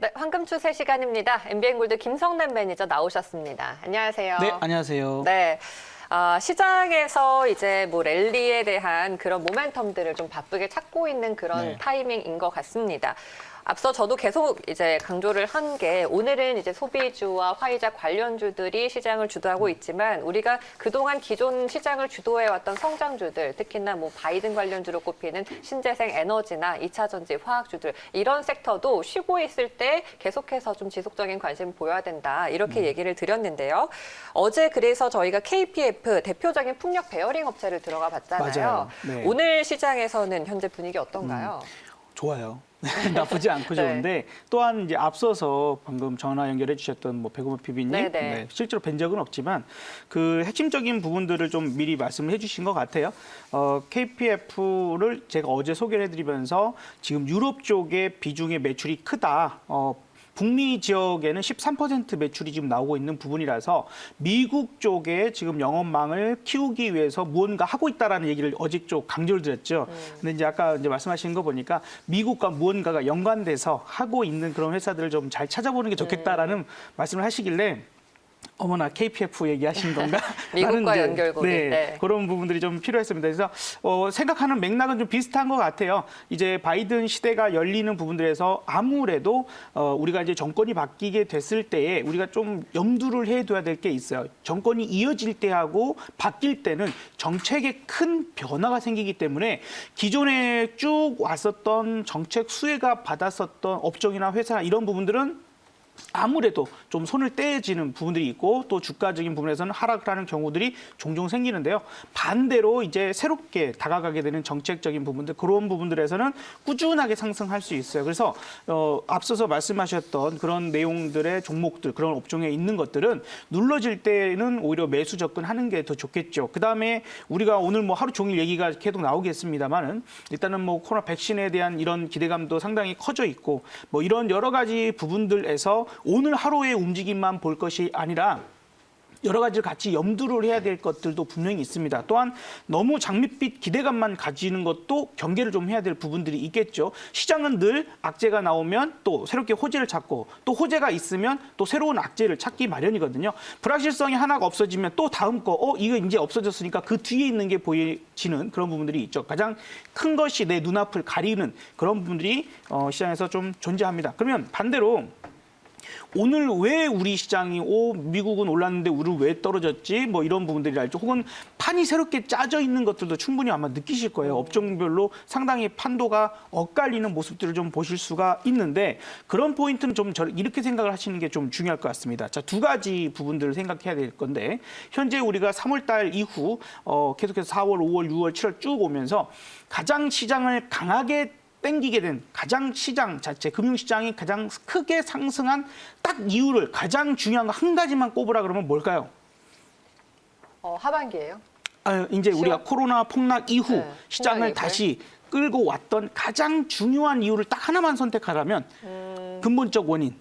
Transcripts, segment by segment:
네, 황금 추세 시간입니다. MBN골드 김성남 매니저 나오셨습니다. 안녕하세요. 네, 안녕하세요. 네. 시장에서 이제 뭐 랠리에 대한 그런 모멘텀들을 좀 바쁘게 찾고 있는 그런 타이밍인 것 같습니다. 앞서 저도 계속 이제 강조를 한 게 오늘은 이제 소비주와 화이자 관련주들이 시장을 주도하고 있지만 우리가 그동안 기존 시장을 주도해왔던 성장주들, 특히나 뭐 바이든 관련주로 꼽히는 신재생 에너지나 2차 전지 화학주들 이런 섹터도 쉬고 있을 때 계속해서 좀 지속적인 관심을 보여야 된다 이렇게 얘기를 드렸는데요. 어제 그래서 저희가 KPF 대표적인 풍력 베어링 업체를 들어가 봤잖아요. 맞아요. 네. 오늘 시장에서는 현재 분위기 어떤가요? 좋아요. 나쁘지 않고 좋은데 또한 이제 앞서서 방금 전화 연결해 주셨던 뭐 백우모 PB님 실제로 뵌 적은 없지만 그 핵심적인 부분들을 좀 미리 말씀을 해주신 것 같아요. KPF를 제가 어제 소개를 해드리면서 지금 유럽 쪽의 비중의 매출이 크다. 북미 지역에는 13% 매출이 지금 나오고 있는 부분이라서 미국 쪽에 지금 영업망을 키우기 위해서 무언가 하고 있다라는 얘기를 어제 쪽 강조를 드렸죠. 근데 이제 아까 이제 말씀하신 거 보니까 미국과 무언가가 연관돼서 하고 있는 그런 회사들을 좀 잘 찾아보는 게 좋겠다라는 말씀을 하시길래 어머나 KPF 얘기하신 건가? 미국과 연결고리. 그런 부분들이 좀 필요했습니다. 그래서 생각하는 맥락은 좀 비슷한 것 같아요. 이제 바이든 시대가 열리는 부분들에서 아무래도 우리가 이제 정권이 바뀌게 됐을 때에 우리가 좀 염두를 해둬야 될 게 있어요. 정권이 이어질 때하고 바뀔 때는 정책에 큰 변화가 생기기 때문에 기존에 쭉 왔었던 정책 수혜가 받았었던 업종이나 회사나 이런 부분들은 아무래도 좀 손을 떼지는 부분들이 있고 또 주가적인 부분에서는 하락을 하는 경우들이 종종 생기는데요. 반대로 이제 새롭게 다가가게 되는 정책적인 부분들 그런 부분들에서는 꾸준하게 상승할 수 있어요. 그래서 앞서서 말씀하셨던 그런 내용들의 종목들 그런 업종에 있는 것들은 눌러질 때는 오히려 매수 접근하는 게 더 좋겠죠. 그다음에 우리가 오늘 뭐 하루 종일 얘기가 계속 나오겠습니다만은 일단은 뭐 코로나 백신에 대한 이런 기대감도 상당히 커져 있고 뭐 이런 여러 가지 부분들에서 오늘 하루의 움직임만 볼 것이 아니라 여러 가지를 같이 염두를 해야 될 것들도 분명히 있습니다. 또한 너무 장밋빛 기대감만 가지는 것도 경계를 좀 해야 될 부분들이 있겠죠. 시장은 늘 악재가 나오면 또 새롭게 호재를 찾고 또 호재가 있으면 또 새로운 악재를 찾기 마련이거든요. 불확실성이 하나가 없어지면 또 다음 거 이거 이제 없어졌으니까 그 뒤에 있는 게 보이지는 그런 부분들이 있죠. 가장 큰 것이 내 눈앞을 가리는 그런 부분들이 시장에서 좀 존재합니다. 그러면 반대로 오늘 왜 우리 시장이 미국은 올랐는데 우리는 왜 떨어졌지? 뭐 이런 부분들이랄지 혹은 판이 새롭게 짜져 있는 것들도 충분히 아마 느끼실 거예요. 업종별로 상당히 판도가 엇갈리는 모습들을 좀 보실 수가 있는데 그런 포인트는 좀 이렇게 생각을 하시는 게 좀 중요할 것 같습니다. 자, 두 가지 부분들을 생각해야 될 건데 현재 우리가 3월 달 이후 계속해서 4월, 5월, 6월, 7월 쭉 오면서 가장 시장을 강하게 땡기게 된 가장 시장 자체, 금융시장이 가장 크게 상승한 딱 이유를 가장 중요한 거 한 가지만 꼽으라 그러면 뭘까요? 하반기예요? 이제 우리가 코로나 폭락 이후 시장을 다시 끌고 왔던 가장 중요한 이유를 딱 하나만 선택하라면 근본적 원인.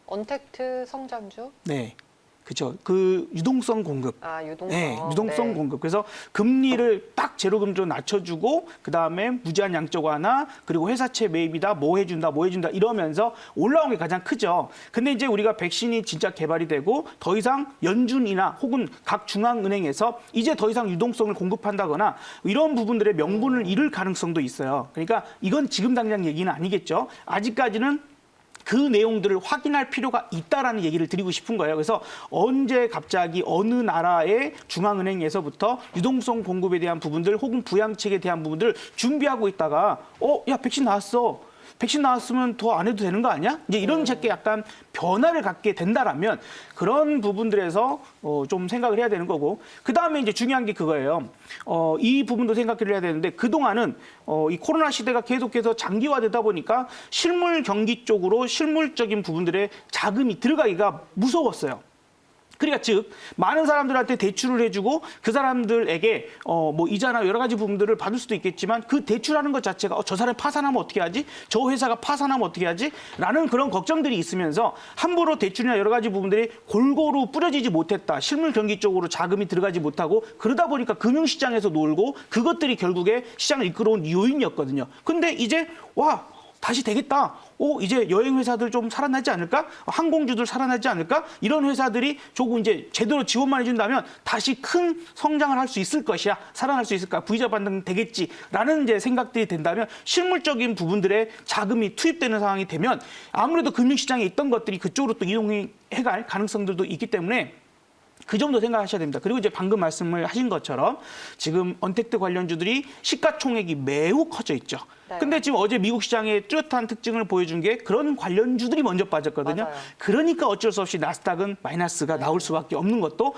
언택트 성장주? 네. 그렇죠. 그 유동성 공급. 유동성. 네, 유동성 공급. 그래서 금리를 딱 제로금리로 낮춰주고 그다음에 무제한 양적 완화 그리고 회사채 매입이다 뭐 해준다 이러면서 올라온 게 가장 크죠. 근데 이제 우리가 백신이 진짜 개발이 되고 더 이상 연준이나 혹은 각 중앙은행에서 이제 더 이상 유동성을 공급한다거나 이런 부분들의 명분을 잃을 가능성도 있어요. 그러니까 이건 지금 당장 얘기는 아니겠죠. 아직까지는 그 내용들을 확인할 필요가 있다라는 얘기를 드리고 싶은 거예요. 그래서 언제 갑자기 어느 나라의 중앙은행에서부터 유동성 공급에 대한 부분들 혹은 부양책에 대한 부분들을 준비하고 있다가 야 백신 나왔어. 백신 나왔으면 더 안 해도 되는 거 아니야? 이제 이런 식의 약간 변화를 갖게 된다라면 그런 부분들에서 좀 생각을 해야 되는 거고 그다음에 이제 중요한 게 그거예요. 이 부분도 생각을 해야 되는데 그동안은 이 코로나 시대가 계속해서 장기화되다 보니까 실물 경기 쪽으로 실물적인 부분들의 자금이 들어가기가 무서웠어요. 그러니까 즉 많은 사람들한테 대출을 해주고 그 사람들에게 뭐 이자나 여러 가지 부분들을 받을 수도 있겠지만 그 대출하는 것 자체가 저 사람이 파산하면 어떻게 하지? 저 회사가 파산하면 어떻게 하지? 라는 그런 걱정들이 있으면서 함부로 대출이나 여러 가지 부분들이 골고루 뿌려지지 못했다. 실물 경기 쪽으로 자금이 들어가지 못하고 그러다 보니까 금융시장에서 놀고 그것들이 결국에 시장을 이끌어온 요인이었거든요. 근데 이제 다시 되겠다. 이제 여행 회사들 좀 살아나지 않을까? 항공주들 살아나지 않을까? 이런 회사들이 조금 이제 제대로 지원만 해준다면 다시 큰 성장을 할 수 있을 것이야. 살아날 수 있을까? V자 반등 되겠지라는 이제 생각들이 된다면 실물적인 부분들의 자금이 투입되는 상황이 되면 아무래도 금융시장에 있던 것들이 그쪽으로 또 이동해갈 가능성들도 있기 때문에 그 정도 생각하셔야 됩니다. 그리고 이제 방금 말씀을 하신 것처럼 지금 언택트 관련주들이 시가총액이 매우 커져 있죠. 네. 근데 지금 어제 미국 시장의 뚜렷한 특징을 보여준 게 그런 관련주들이 먼저 빠졌거든요. 맞아요. 그러니까 어쩔 수 없이 나스닥은 마이너스가 나올 수밖에 없는 것도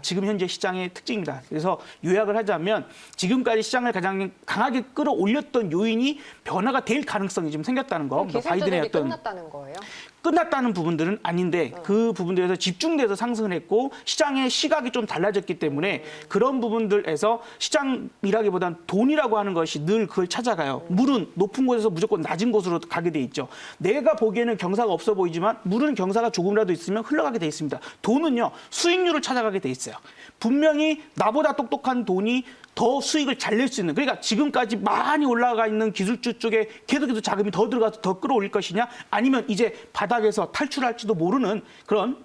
지금 현재 시장의 특징입니다. 그래서 요약을 하자면 지금까지 시장을 가장 강하게 끌어올렸던 요인이 변화가 될 가능성이 좀 생겼다는 거. 기술주들이 끝났다는 거예요? 끝났다는 부분들은 아닌데 그 부분들에서 집중돼서 상승을 했고 시장의 시각이 좀 달라졌기 때문에 그런 부분들에서 시장이라기보단 돈이라고 하는 것이 늘 그걸 찾아가요. 물은 높은 곳에서 무조건 낮은 곳으로 가게 돼 있죠. 내가 보기에는 경사가 없어 보이지만 물은 경사가 조금이라도 있으면 흘러가게 돼 있습니다. 돈은요 수익률을 찾아가게 돼 있어요. 분명히 나보다 똑똑한 돈이 더 수익을 잘 낼 수 있는, 그러니까 지금까지 많이 올라가 있는 기술주 쪽에 계속해서 자금이 더 들어가서 더 끌어올릴 것이냐, 아니면 이제 바닥에서 탈출할지도 모르는 그런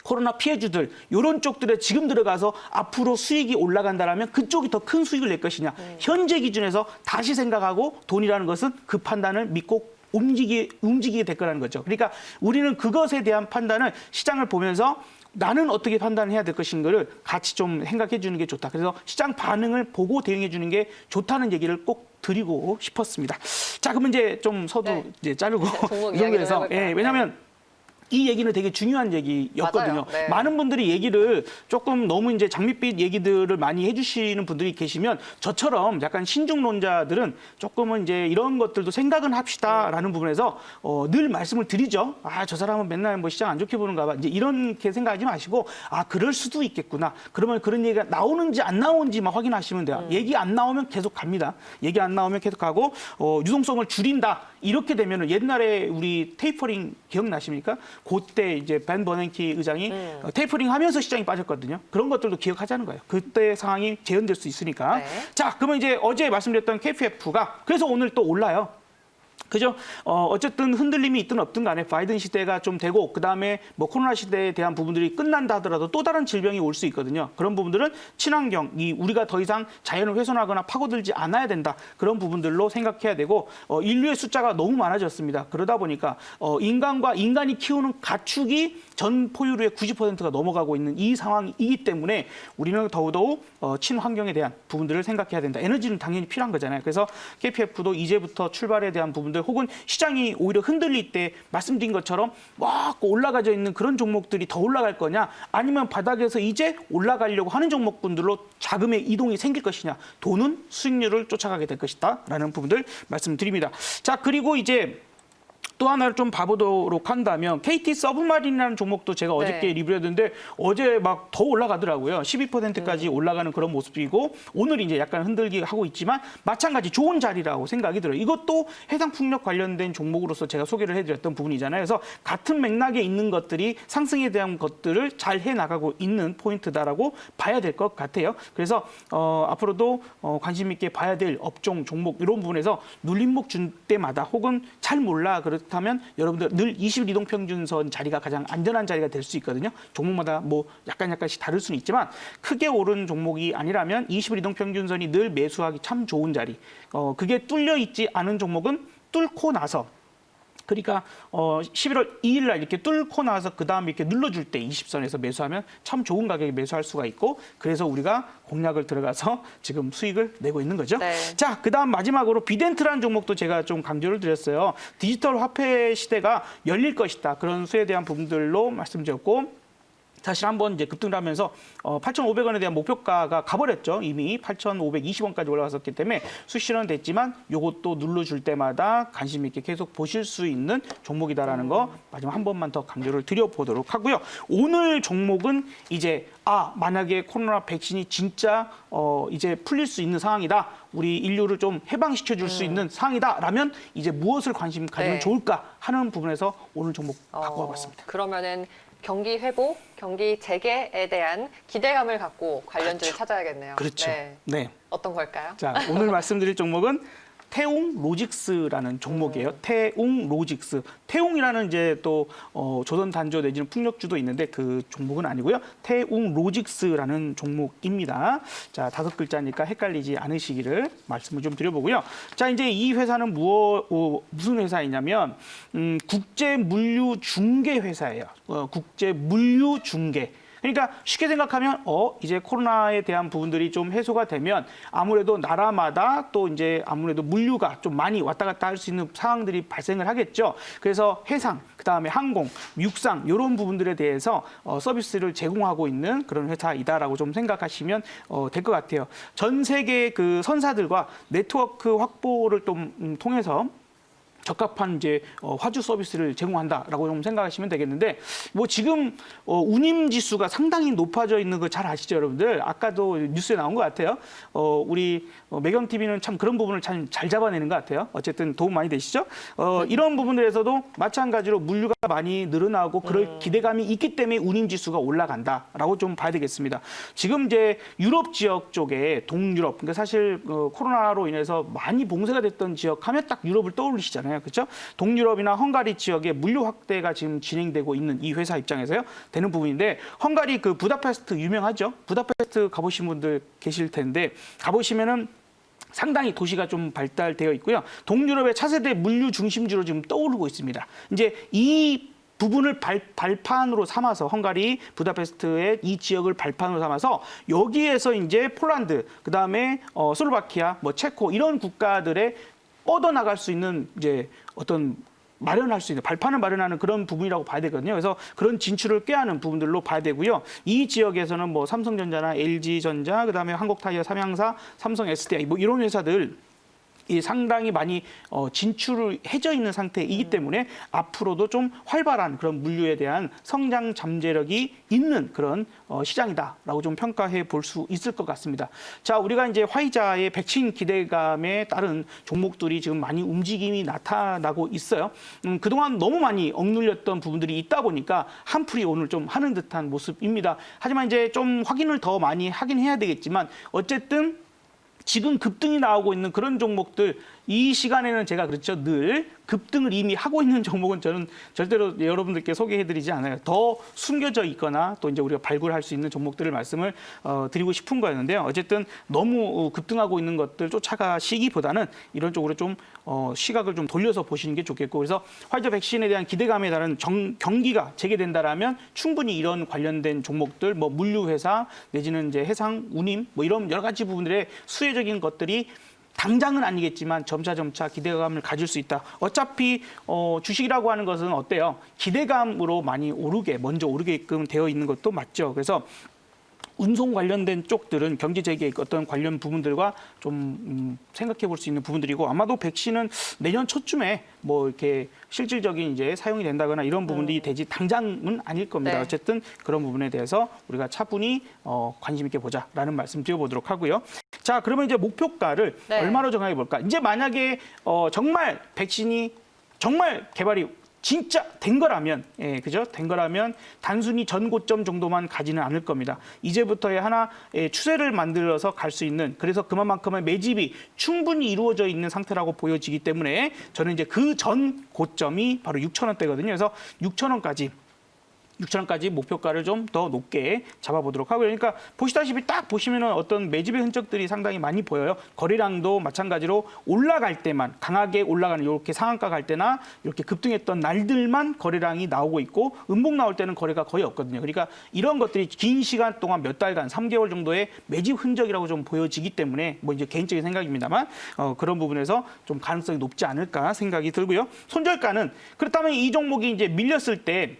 코로나 피해주들 이런 쪽들에 지금 들어가서 앞으로 수익이 올라간다라면 그쪽이 더 큰 수익을 낼 것이냐. 현재 기준에서 다시 생각하고 돈이라는 것은 그 판단을 믿고 움직이게 될 거라는 거죠. 그러니까 우리는 그것에 대한 판단을 시장을 보면서 나는 어떻게 판단해야 될 것인가를 같이 좀 생각해 주는 게 좋다. 그래서 시장 반응을 보고 대응해 주는 게 좋다는 얘기를 꼭 드리고 싶었습니다. 자, 그러면 이제 좀 서두 이제 자르고 종목 이 정도에서 이야기를 왜냐하면 이 얘기는 되게 중요한 얘기였거든요. 맞아요. 네. 많은 분들이 얘기를 조금 너무 이제 장밋빛 얘기들을 많이 해주시는 분들이 계시면 저처럼 약간 신중론자들은 조금은 이제 이런 것들도 생각은 합시다라는 부분에서 늘 말씀을 드리죠. 저 사람은 맨날 뭐 시장 안 좋게 보는가 봐. 이제 이렇게 생각하지 마시고 그럴 수도 있겠구나. 그러면 그런 얘기가 나오는지 안 나오는지만 확인하시면 돼요. 얘기 안 나오면 계속 갑니다. 얘기 안 나오면 계속 가고 유동성을 줄인다. 이렇게 되면은 옛날에 우리 테이퍼링 기억나십니까? 그때 이제 벤 버냉키 의장이 테이퍼링 하면서 시장이 빠졌거든요. 그런 것들도 기억하자는 거예요. 그때 상황이 재현될 수 있으니까. 네. 자, 그러면 이제 어제 말씀드렸던 KPF가 그래서 오늘 또 올라요. 그죠? 어쨌든 흔들림이 있든 없든 간에 바이든 시대가 좀 되고 그다음에 뭐 코로나 시대에 대한 부분들이 끝난다 하더라도 또 다른 질병이 올 수 있거든요. 그런 부분들은 친환경, 우리가 더 이상 자연을 훼손하거나 파고들지 않아야 된다. 그런 부분들로 생각해야 되고 인류의 숫자가 너무 많아졌습니다. 그러다 보니까 인간과 인간이 키우는 가축이 전 포유류의 90%가 넘어가고 있는 이 상황이기 때문에 우리는 더더욱 친환경에 대한 부분들을 생각해야 된다. 에너지는 당연히 필요한 거잖아요. 그래서 KPF도 이제부터 출발에 대한 부분들 혹은 시장이 오히려 흔들릴 때 말씀드린 것처럼 막 올라가져 있는 그런 종목들이 더 올라갈 거냐, 아니면 바닥에서 이제 올라가려고 하는 종목분들로 자금의 이동이 생길 것이냐, 돈은 수익률을 쫓아가게 될 것이다 라는 부분들 말씀드립니다. 자, 그리고 이제 또 하나를 좀 봐보도록 한다면 KT 서브마린이라는 종목도 제가 어저께 리뷰했는데 어제 막 더 올라가더라고요. 12%까지 올라가는 그런 모습이고 오늘 이제 약간 흔들기 하고 있지만 마찬가지 좋은 자리라고 생각이 들어요. 이것도 해상풍력 관련된 종목으로서 제가 소개를 해드렸던 부분이잖아요. 그래서 같은 맥락에 있는 것들이 상승에 대한 것들을 잘 해나가고 있는 포인트다라고 봐야 될 것 같아요. 그래서 앞으로도 관심 있게 봐야 될 업종, 종목 이런 부분에서 눌림목 준 때마다 혹은 잘 몰라 그렇다면 여러분들 늘 20일 이동평균선 자리가 가장 안전한 자리가 될 수 있거든요. 종목마다 뭐 약간씩 다를 수는 있지만 크게 오른 종목이 아니라면 20일 이동평균선이 늘 매수하기 참 좋은 자리. 그게 뚫려 있지 않은 종목은 뚫고 나서 그러니까 11월 2일 날 이렇게 뚫고 나서 그다음에 이렇게 눌러줄 때 20선에서 매수하면 참 좋은 가격에 매수할 수가 있고 그래서 우리가 공략을 들어가서 지금 수익을 내고 있는 거죠. 네. 자, 그다음 마지막으로 비덴트라는 종목도 제가 좀 강조를 드렸어요. 디지털 화폐 시대가 열릴 것이다. 그런 수에 대한 부분들로 말씀드렸고 사실 한번 이제 급등을 하면서 8,500원에 대한 목표가가 가버렸죠. 이미 8,520원까지 올라갔었기 때문에 수실은 됐지만 이것도 눌러줄 때마다 관심 있게 계속 보실 수 있는 종목이다라는 거 마지막 한 번만 더 강조를 드려보도록 하고요. 오늘 종목은 이제 만약에 코로나 백신이 진짜 이제 풀릴 수 있는 상황이다. 우리 인류를 좀 해방시켜 줄 수 있는 상황이다라면 이제 무엇을 관심 가지면 좋을까 하는 부분에서 오늘 종목 갖고 와봤습니다. 그러면은 경기 회복, 경기 재개에 대한 기대감을 갖고 관련주를 찾아야겠네요. 그렇죠. 네. 네. 어떤 걸까요? 자, 오늘 말씀드릴 종목은 태웅 로직스라는 종목이에요. 태웅 로직스. 태웅이라는 이제 또 조선 단조 내지는 풍력주도 있는데 그 종목은 아니고요. 태웅 로직스라는 종목입니다. 자, 5글자니까 헷갈리지 않으시기를 말씀을 좀 드려보고요. 자, 이제 이 회사는 무슨 회사이냐면 국제 물류 중개 회사예요. 국제 물류 중개. 그러니까 쉽게 생각하면 이제 코로나에 대한 부분들이 좀 해소가 되면 아무래도 나라마다 또 이제 아무래도 물류가 좀 많이 왔다 갔다 할 수 있는 상황들이 발생을 하겠죠. 그래서 해상, 그다음에 항공, 육상 이런 부분들에 대해서 서비스를 제공하고 있는 그런 회사이다라고 좀 생각하시면 될 것 같아요. 전 세계 그 선사들과 네트워크 확보를 좀 통해서 적합한 이제 화주 서비스를 제공한다라고 좀 생각하시면 되겠는데 뭐 지금 운임 지수가 상당히 높아져 있는 거 잘 아시죠, 여러분들? 아까도 뉴스에 나온 것 같아요. 우리 매경 TV는 참 그런 부분을 잘 잡아내는 것 같아요. 어쨌든 도움 많이 되시죠? 이런 부분들에서도 마찬가지로 물류가 많이 늘어나고 그럴 기대감이 있기 때문에 운임 지수가 올라간다라고 좀 봐야 되겠습니다. 지금 이제 유럽 지역 쪽에 동유럽, 그러니까 사실 코로나로 인해서 많이 봉쇄가 됐던 지역 하면 딱 유럽을 떠올리시잖아요. 그렇죠? 동유럽이나 헝가리 지역의 물류 확대가 지금 진행되고 있는 이 회사 입장에서요. 되는 부분인데 헝가리 그 부다페스트 유명하죠? 부다페스트 가보신 분들 계실 텐데 가보시면은 상당히 도시가 좀 발달되어 있고요. 동유럽의 차세대 물류 중심지로 지금 떠오르고 있습니다. 이제 이 부분을 발판으로 삼아서 헝가리 부다페스트의 이 지역을 발판으로 삼아서 여기에서 이제 폴란드, 그다음에 슬로바키아, 뭐 체코 이런 국가들의 뻗어나갈 수 있는 이제 어떤 마련할 수 있는 발판을 마련하는 그런 부분이라고 봐야 되거든요. 그래서 그런 진출을 꾀하는 부분들로 봐야 되고요. 이 지역에서는 뭐 삼성전자나 LG전자, 그다음에 한국타이어, 삼양사, 삼성 SDI 뭐 이런 회사들 이 상당히 많이 진출을 해져 있는 상태이기 때문에 앞으로도 좀 활발한 그런 물류에 대한 성장 잠재력이 있는 그런 시장이다라고 좀 평가해 볼 수 있을 것 같습니다. 자, 우리가 이제 화이자의 백신 기대감에 따른 종목들이 지금 많이 움직임이 나타나고 있어요. 그동안 너무 많이 억눌렸던 부분들이 있다 보니까 한풀이 오늘 좀 하는 듯한 모습입니다. 하지만 이제 좀 확인을 더 많이 하긴 해야 되겠지만 어쨌든 지금 급등이 나오고 있는 그런 종목들 이 시간에는 제가 그렇죠. 늘 급등을 이미 하고 있는 종목은 저는 절대로 여러분들께 소개해드리지 않아요. 더 숨겨져 있거나 또 이제 우리가 발굴할 수 있는 종목들을 말씀을 드리고 싶은 거였는데요. 어쨌든 너무 급등하고 있는 것들 쫓아가시기보다는 이런 쪽으로 좀 시각을 좀 돌려서 보시는 게 좋겠고 그래서 화이자 백신에 대한 기대감에 따른 경기가 재개된다라면 충분히 이런 관련된 종목들 뭐 물류회사 내지는 이제 해상 운임 뭐 이런 여러 가지 부분들의 수혜적인 것들이 당장은 아니겠지만 점차 기대감을 가질 수 있다. 어차피 주식이라고 하는 것은 어때요? 기대감으로 많이 먼저 오르게끔 되어 있는 것도 맞죠. 그래서 운송 관련된 쪽들은 경제 재개의 어떤 관련 부분들과 좀 생각해 볼 수 있는 부분들이고 아마도 백신은 내년 초쯤에 뭐 이렇게 실질적인 이제 사용이 된다거나 이런 부분들이 되지 당장은 아닐 겁니다. 네. 어쨌든 그런 부분에 대해서 우리가 차분히 관심 있게 보자라는 말씀 드려보도록 하고요. 자, 그러면 이제 목표가를 네. 얼마로 정해 볼까? 이제 만약에 정말 백신이 정말 개발이 진짜 된 거라면, 그죠? 된 거라면 단순히 전 고점 정도만 가지는 않을 겁니다. 이제부터의 하나의 추세를 만들어서 갈 수 있는 그래서 그만큼의 매집이 충분히 이루어져 있는 상태라고 보여지기 때문에 저는 이제 그 전 고점이 바로 6,000원대거든요. 그래서 6,000원까지 목표가를 좀 더 높게 잡아보도록 하고요. 그러니까 보시다시피 딱 보시면은 어떤 매집의 흔적들이 상당히 많이 보여요. 거래량도 마찬가지로 올라갈 때만 강하게 올라가는 이렇게 상한가 갈 때나 이렇게 급등했던 날들만 거래량이 나오고 있고 음봉 나올 때는 거래가 거의 없거든요. 그러니까 이런 것들이 긴 시간 동안 몇 달간 3개월 정도의 매집 흔적이라고 좀 보여지기 때문에 뭐 이제 개인적인 생각입니다만 그런 부분에서 좀 가능성이 높지 않을까 생각이 들고요. 손절가는 그렇다면 이 종목이 이제 밀렸을 때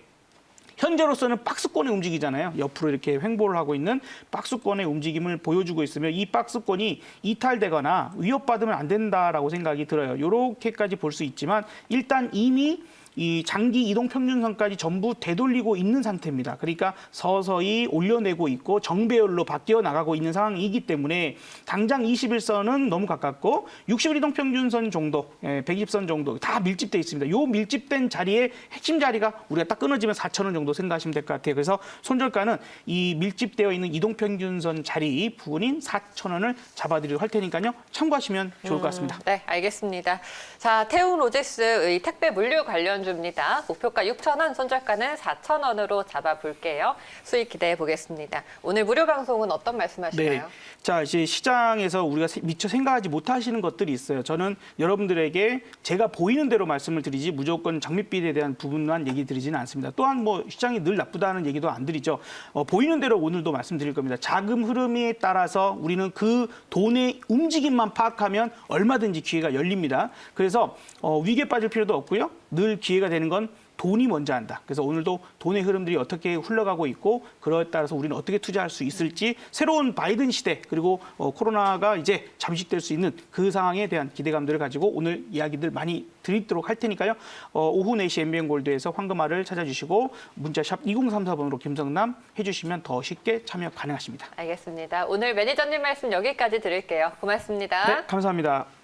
현재로서는 박스권에 움직이잖아요. 옆으로 이렇게 횡보를 하고 있는 박스권의 움직임을 보여주고 있으며 이 박스권이 이탈되거나 위협받으면 안 된다라고 생각이 들어요. 이렇게까지 볼 수 있지만 일단 이미 이 장기 이동 평균선까지 전부 되돌리고 있는 상태입니다. 그러니까 서서히 올려내고 있고 정배열로 바뀌어 나가고 있는 상황이기 때문에 당장 21선은 너무 가깝고 60일 이동 평균선 정도, 120선 정도 다 밀집돼 있습니다. 요 밀집된 자리에 핵심 자리가 우리가 딱 끊어지면 4,000원 정도 생각하시면 될 것 같아요. 그래서 손절가는 이 밀집되어 있는 이동 평균선 자리 부분인 4,000원을 잡아드리도록 할 테니까요. 참고하시면 좋을 것 같습니다. 네, 알겠습니다. 자, 태웅 로지스의 택배 물류 관련주입니다. 목표가 6,000원, 손절가는 4,000원으로 잡아볼게요. 수익 기대해 보겠습니다. 오늘 무료 방송은 어떤 말씀하시나요? 자, 이제 시장에서 우리가 미처 생각하지 못하시는 것들이 있어요. 저는 여러분들에게 제가 보이는 대로 말씀을 드리지 무조건 장밋빛에 대한 부분만 얘기 드리지는 않습니다. 또한 뭐 시장이 늘 나쁘다는 얘기도 안 드리죠. 보이는 대로 오늘도 말씀드릴 겁니다. 자금 흐름에 따라서 우리는 그 돈의 움직임만 파악하면 얼마든지 기회가 열립니다. 그래서 위기에 빠질 필요도 없고요. 늘 기회가 되는 건 돈이 먼저 한다. 그래서 오늘도 돈의 흐름들이 어떻게 흘러가고 있고 그에 따라서 우리는 어떻게 투자할 수 있을지 새로운 바이든 시대 그리고 코로나가 이제 잠식될 수 있는 그 상황에 대한 기대감들을 가지고 오늘 이야기들 많이 드리도록 할 테니까요. 오후 4시 MBN골드에서 황금알을 찾아주시고 문자샵 2034번으로 김성남 해주시면 더 쉽게 참여 가능하십니다. 알겠습니다. 오늘 매니저님 말씀 여기까지 드릴게요. 고맙습니다. 네, 감사합니다.